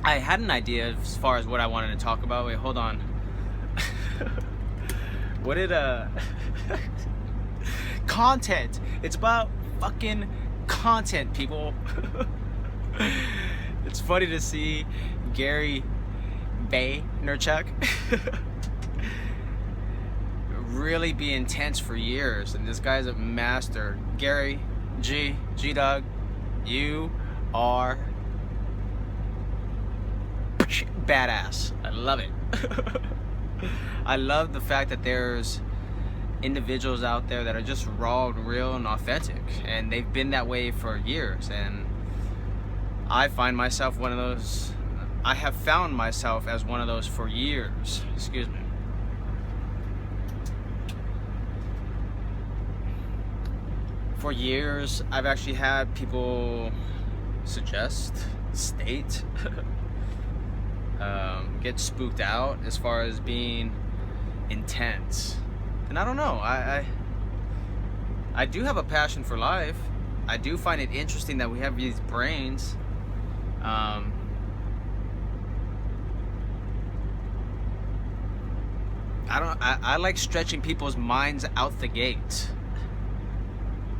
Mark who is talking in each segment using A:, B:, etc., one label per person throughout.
A: I had an idea as far as what I wanted to talk about. Wait, hold on. What did content? It's about fucking content, people. It's funny to see Gary Vaynerchuk really be intense for years, and this guy's a master. Gary G Dog, you are badass. I love it. I love the fact that there's individuals out there that are just raw and real and authentic, and they've been that way for years. And I find myself one of those. I have found myself as one of those for years. Excuse me. For years, I've actually had people state, get spooked out as far as being intense. And I don't know, I do have a passion for life. I do find it interesting that we have these brains. I like stretching people's minds out the gate.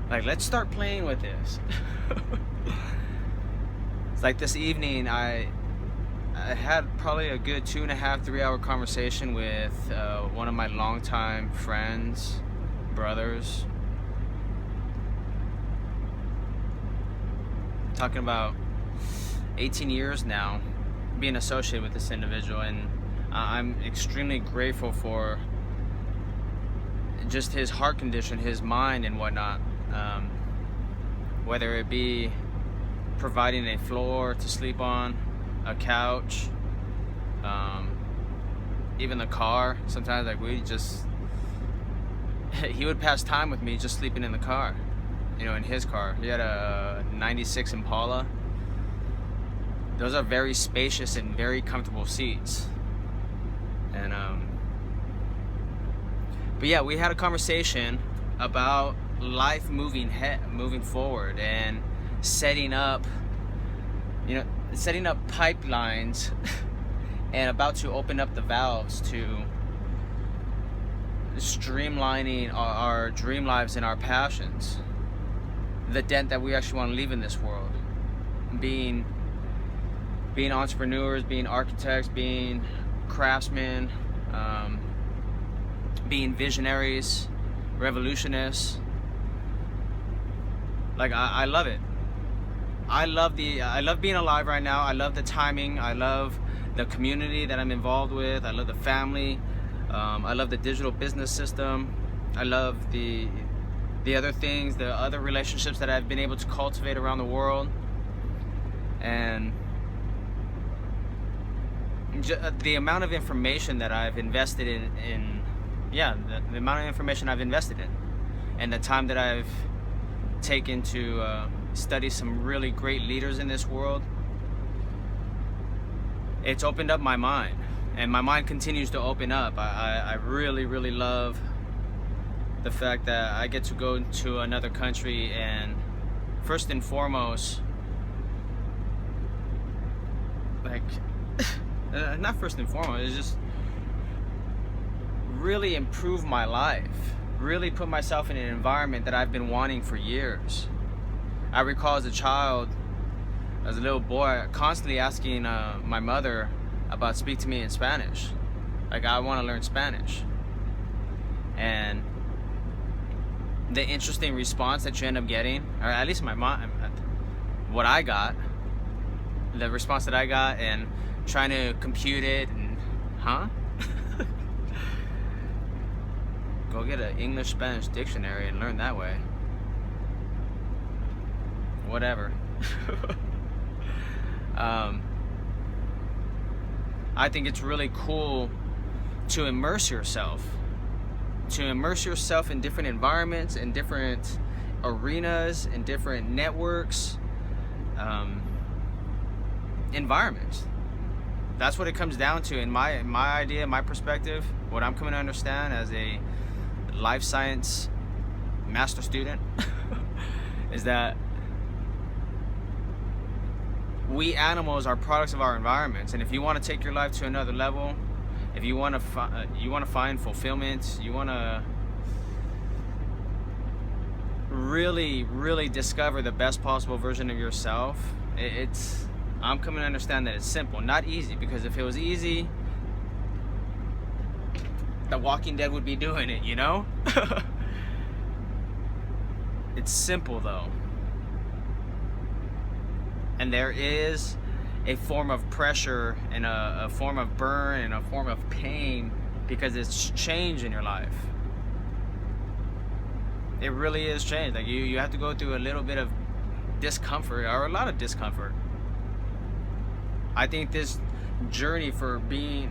A: Like, let's start playing with this. It's like this evening, I had probably a good 2.5, 3-hour conversation with one of my longtime friends, brothers, talking about 18 years now being associated with this individual, and I'm extremely grateful for just his heart condition, his mind and whatnot. Whether it be providing a floor to sleep on, a couch, even the car. Sometimes, like, he would pass time with me just sleeping in the car, in his car. He had a 96 Impala. Those are very spacious and very comfortable seats. And but yeah, we had a conversation about life moving forward, and setting up pipelines and about to open up the valves to streamlining our dream lives and our passions, the dent that we actually want to leave in this world, being entrepreneurs, being architects, being craftsmen, being visionaries, revolutionists. Like, I love it. I love being alive right now. I love the timing. I love the community that I'm involved with. I love the family. I love the digital business system. I love the other things, the other relationships that I've been able to cultivate around the world. And the amount of information that I've invested in the amount of information I've invested in, and the time that I've taken to study some really great leaders in this world, it's opened up my mind, and my mind continues to open up. I really, really love the fact that I get to go to another country, and first and foremost, like, not first and foremost, it's just really improve my life, really put myself in an environment that I've been wanting for years. I recall as a child, as a little boy, constantly asking my mother about speak to me in Spanish. Like, I want to learn Spanish. And the interesting response that you end up getting, or at least my mom, what I got, the response that I got, and trying to compute it, and go get an English-Spanish dictionary and learn that way. Whatever. I think it's really cool to immerse yourself in different environments, in different arenas, in different networks, environments. That's what it comes down to in my idea, my perspective, what I'm coming to understand as a life science master student is that we animals are products of our environments, and if you want to take your life to another level, if you want to find fulfillment, you want to really discover the best possible version of yourself, I'm coming to understand that it's simple, not easy, because if it was easy, The Walking Dead would be doing it, you know? It's simple though. And there is a form of pressure and a form of burn and a form of pain, because it's change in your life. It really is change. Like you have to go through a little bit of discomfort, or a lot of discomfort. I think this journey for being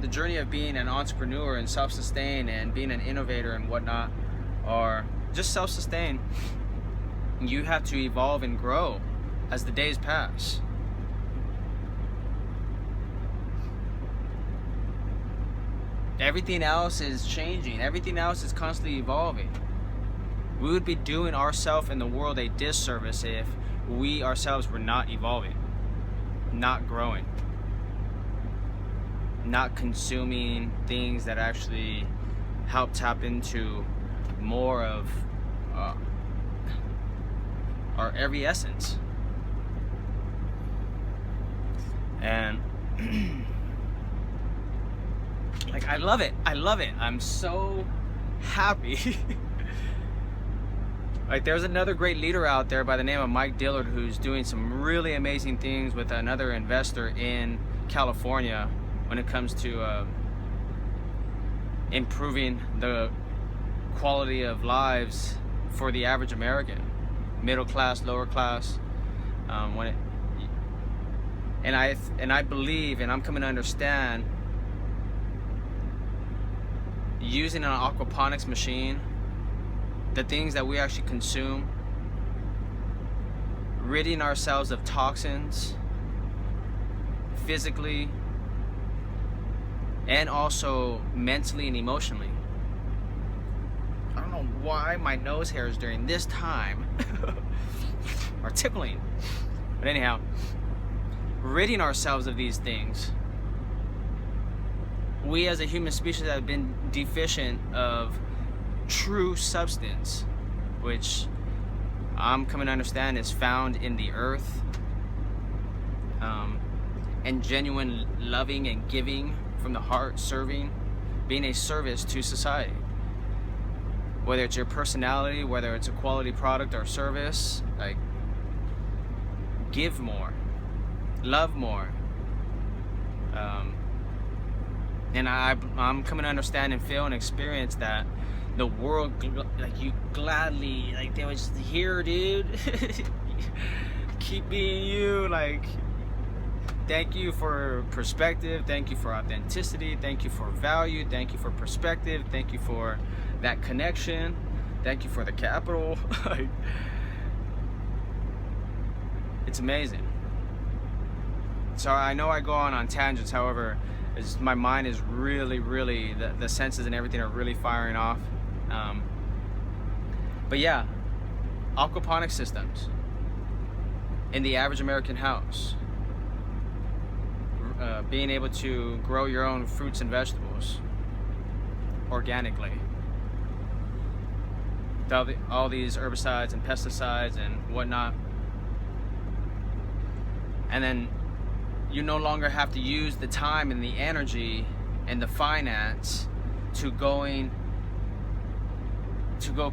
A: the journey of being an entrepreneur and self-sustained and being an innovator and whatnot, or just self-sustained, you have to evolve and grow as the days pass. Everything else is changing. Everything else is constantly evolving. We would be doing ourselves and the world a disservice if we ourselves were not evolving, not growing, not consuming things that actually help tap into more of our every essence. And like, I love it. I'm so happy. Like, there's another great leader out there by the name of Mike Dillard, who's doing some really amazing things with another investor in California when it comes to improving the quality of lives for the average American, middle class, lower class. And I believe, and I'm coming to understand, using an aquaponics machine, the things that we actually consume, ridding ourselves of toxins physically and also mentally and emotionally. I don't know why my nose hairs during this time are tickling, but anyhow, ridding ourselves of these things. We as a human species have been deficient of true substance, which I'm coming to understand is found in the earth, and genuine loving and giving from the heart, serving, being a service to society. Whether it's your personality, whether it's a quality product or service, like, give more, love more. And I'm coming to understand and feel and experience that the world, like, you gladly, like, they was just here, dude. Keep being you. Like, thank you for perspective, thank you for authenticity, thank you for value, thank you for perspective, thank you for that connection, thank you for the capital. It's amazing. So I know I go on tangents, however, my mind is really, the senses and everything are really firing off. But yeah, aquaponic systems in the average American house, being able to grow your own fruits and vegetables organically without all these herbicides and pesticides and whatnot. And then you no longer have to use the time and the energy and the finance to go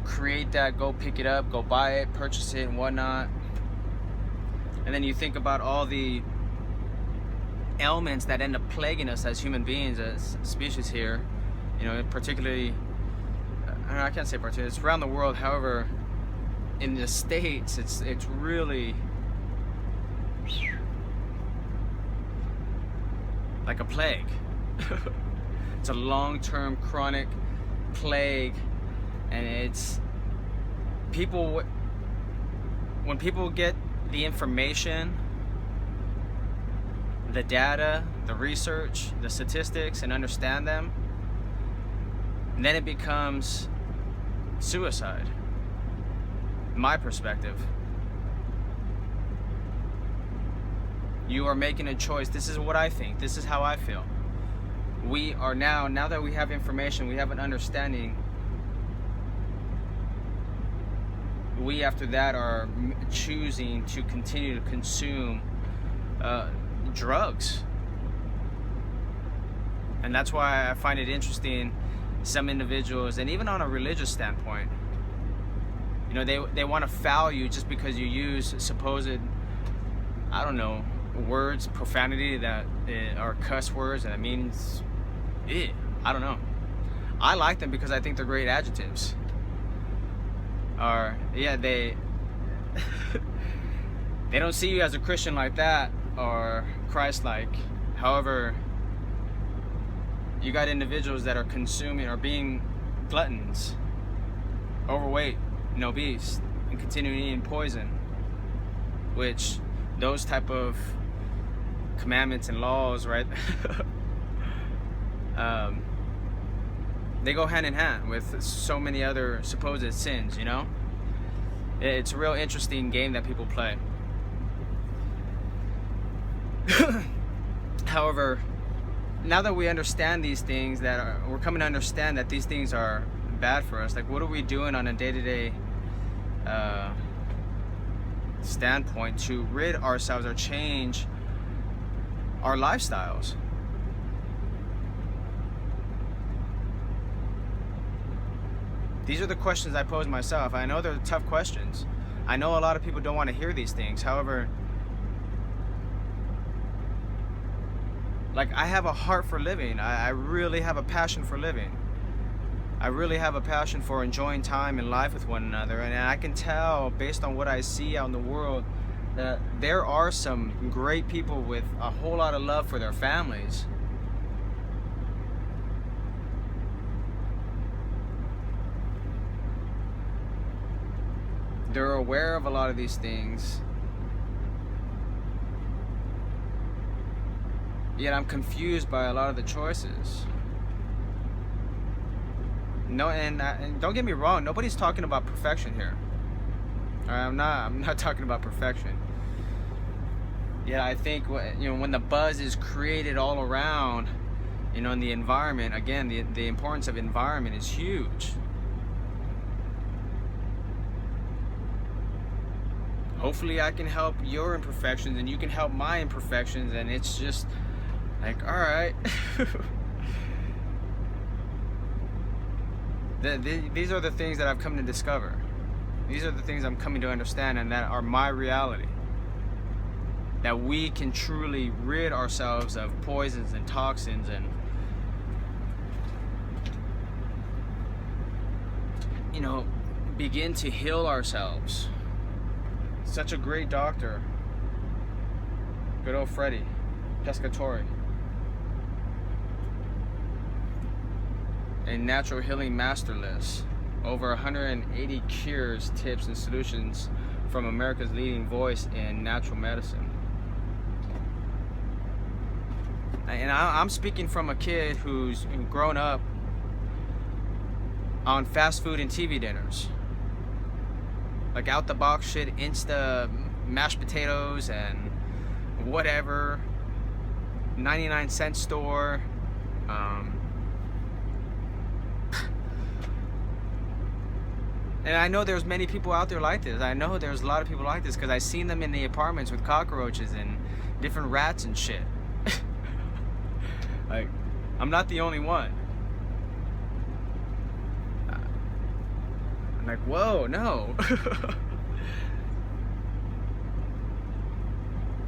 A: create that, go pick it up, go buy it, purchase it and whatnot. And then you think about all the ailments that end up plaguing us as human beings, as species here, you know, particularly, I can't say particularly, it's around the world. However, in the States, it's really like a plague. It's a long-term chronic plague, and it's people, when people get the information, the data, the research, the statistics, and understand them, and then it becomes suicide, in my perspective. You are making a choice. This is what I think. This is how I feel. We are now that we have information, we have an understanding, we after that are choosing to continue to consume drugs. And that's why I find it interesting, some individuals, and even on a religious standpoint, you know, they want to foul you just because you use supposed, I don't know, words, profanity that are cuss words, and it means, I don't know. I like them because I think they're great adjectives. Or yeah, they they don't see you as a Christian like that or Christ-like. However, you got individuals that are consuming or being gluttons, overweight and obese, and continuing eating poison, which those type of commandments and laws, right? They go hand in hand with so many other supposed sins, you know? It's a real interesting game that people play. However, now that we understand these things, we're coming to understand that these things are bad for us. Like, what are we doing on a day-to-day standpoint to rid ourselves or change our lifestyles? These are the questions I pose myself. I know they're tough questions. I know a lot of people don't want to hear these things. However, like, I have a heart for living. I really have a passion for living. I really have a passion for enjoying time and life with one another. And I can tell, based on what I see out in the world, that there are some great people with a whole lot of love for their families. They're aware of a lot of these things. Yet I'm confused by a lot of the choices. No, and don't get me wrong, nobody's talking about perfection here. I'm not talking about perfection. Yeah, I think, you know, when the buzz is created all around, you know, in the environment, again, the importance of environment is huge. Hopefully I can help your imperfections and you can help my imperfections, and it's just like, all right. These are the things that I've come to discover. These are the things I'm coming to understand, and that are my reality. That we can truly rid ourselves of poisons and toxins and, you know, begin to heal ourselves. Such a great doctor. Good old Freddy Pescatore. A natural healing master list. Over 180 cures, tips, and solutions from America's leading voice in natural medicine. And I'm speaking from a kid who's grown up on fast food and TV dinners. Like out the box shit, Insta mashed potatoes and whatever, 99-cent store. And I know there's many people out there like this. I know there's a lot of people like this because I've seen them in the apartments with cockroaches and different rats and shit. Like, I'm not the only one. I'm like, whoa, no.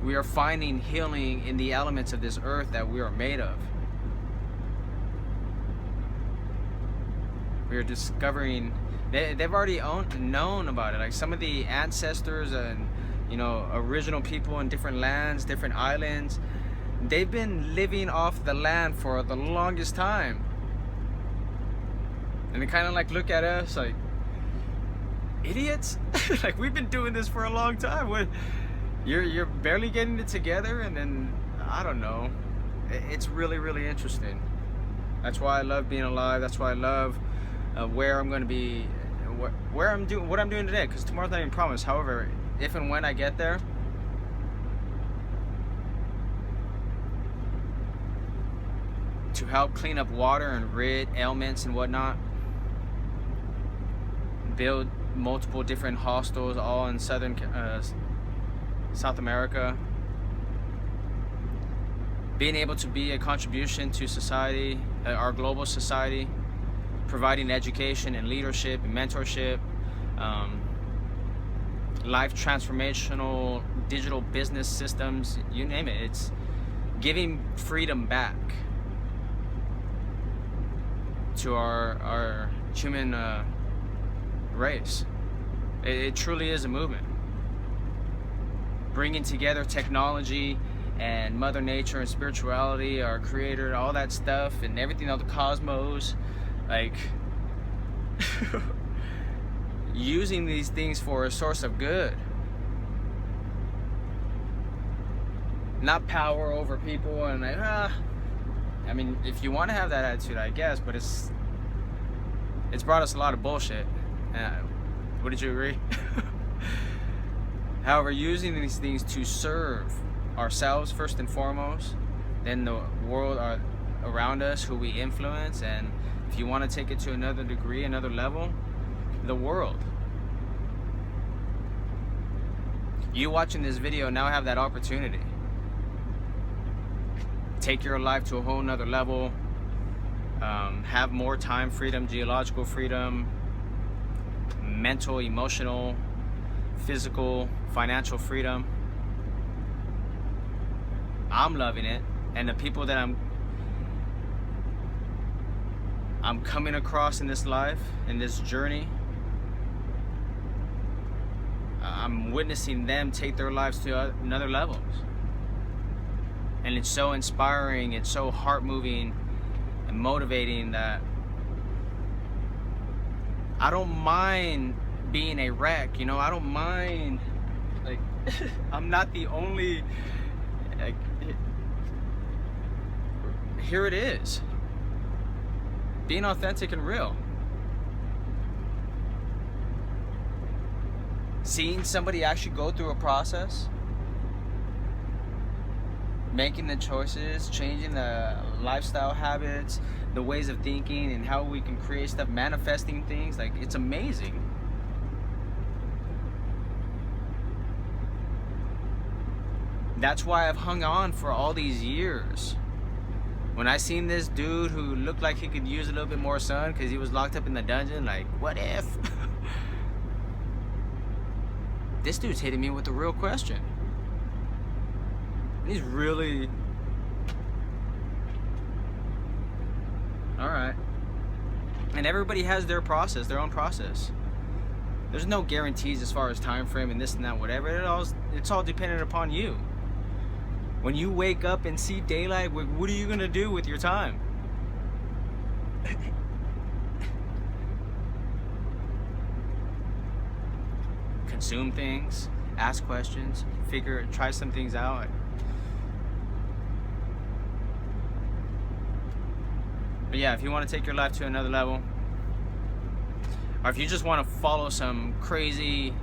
A: We are finding healing in the elements of this earth that we are made of. We are discovering, they've already known about it. Like some of the ancestors and, you know, original people in different lands, different islands, they've been living off the land for the longest time. And they kind of like look at us like, idiots? Like, we've been doing this for a long time. What, you're barely getting it together? And then, I don't know. It's really, really interesting. That's why I love being alive. That's why I love where I'm going to be, what I'm doing today, because tomorrow's not even promised. However, if and when I get there, to help clean up water and rid ailments and whatnot. Build multiple different hostels all in South America. Being able to be a contribution to society, our global society, providing education and leadership and mentorship, life transformational digital business systems, you name it. It's giving freedom back to our human race. It truly is a movement. Bringing together technology and Mother Nature and spirituality, our Creator, all that stuff, and everything of the cosmos, like using these things for a source of good, not power over people. And like, I mean, if you want to have that attitude, I guess, but it's brought us a lot of bullshit. Wouldn't you agree? However, using these things to serve ourselves first and foremost, then the world around us who we influence, and if you want to take it to another degree, another level, the world. You watching this video now have that opportunity. Take your life to a whole nother level. Have more time freedom, geological freedom, mental, emotional, physical, financial freedom. I'm loving it, and the people that I'm coming across in this life, in this journey, I'm witnessing them take their lives to another levels. And it's so inspiring, it's so heart-moving and motivating that I don't mind being a wreck, you know. I don't mind, like, I'm not the only, like, here it is, being authentic and real. Seeing somebody actually go through a process, making the choices, changing the lifestyle habits, the ways of thinking, and how we can create stuff, manifesting things, like, it's amazing. That's why I've hung on for all these years. When I seen this dude who looked like he could use a little bit more sun because he was locked up in the dungeon, like, what if? This dude's hitting me with a real question. He's really... Alright. And everybody has their process, their own process. There's no guarantees as far as time frame and this and that, whatever. It's all dependent upon you. When you wake up and see daylight, what are you going to do with your time? Consume things, ask questions, try some things out. But yeah, if you want to take your life to another level, or if you just want to follow some crazy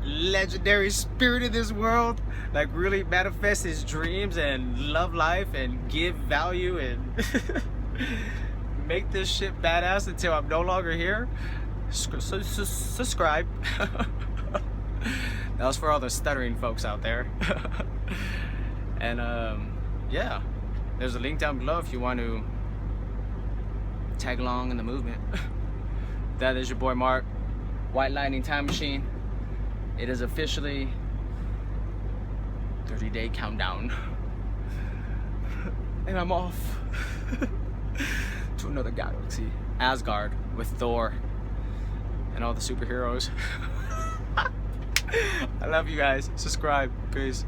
A: legendary spirit in this world, like really manifest his dreams and love life and give value and make this shit badass until I'm no longer here, subscribe. That was for all the stuttering folks out there. And yeah, there's a link down below if you want to tag along in the movement. That is your boy Mark, White Lightning Time Machine. It is officially 30-day countdown. And I'm off to another galaxy, Asgard, with Thor and all the superheroes. I love you guys. Subscribe. Peace.